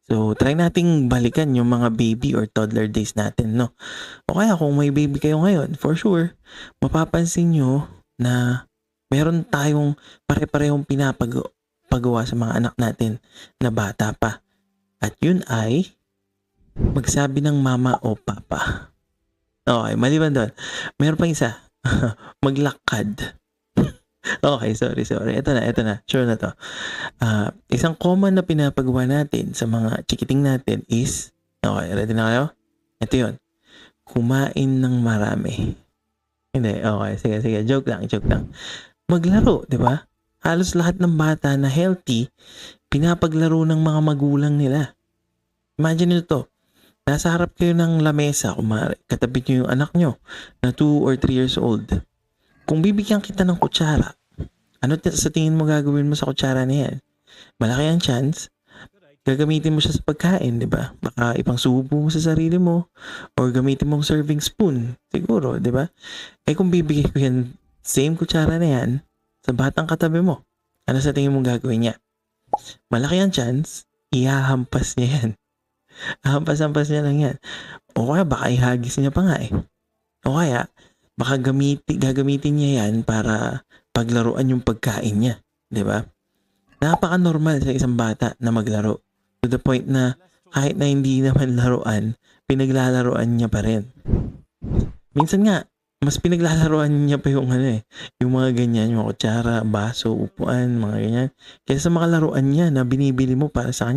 So, try nating balikan yung mga baby or toddler days natin, no? O kaya kung may baby kayo ngayon, for sure, mapapansin nyo na meron tayong pare-parehong pinapagawa sa mga anak natin na bata pa. At yun ay magsabi ng mama o papa. Okay, maliban doon. Meron pang isa. Maglakad. Okay, sorry. Ito na. Sure na to. Isang common na pinapagawa natin sa mga chikiting natin is, okay, ready na kayo? Ito yun. Kumain ng marami. Hindi, okay. Sige. Joke lang. Maglaro, di ba? Halos lahat ng bata na healthy, pinapaglaro ng mga magulang nila. Imagine nyo to. Nasa harap kayo ng lamesa, katabi nyo yung anak nyo na 2 or 3 years old. Kung bibigyan kita ng kutsara, ano sa tingin mo gagawin mo sa kutsara na yan? Malaki ang chance, gagamitin mo siya sa pagkain, di ba? Baka ipang subo mo sa sarili mo or gamitin mong serving spoon, siguro, di ba? Eh kung bibigyan ko yan, same kutsara na yan, sa batang katabi mo, ano sa tingin mo gagawin niya? Malaki ang chance, ihahampas niya yan. Hampas-hampas niya lang yan. O kaya baka ihagis niya pa nga eh. O kaya, baka gagamitin niya yan para paglaruan yung pagkain niya. Di ba? Napaka-normal sa isang bata na maglaro. To the point na kahit na hindi naman laruan, pinaglalaruan niya pa rin. Minsan nga, mas pinaglalaruan niya pa yung yung mga ganyan, yung kutsara, baso, upuan, mga ganyan. Kaya sa mga laruan niya na binibili mo para sa kanya.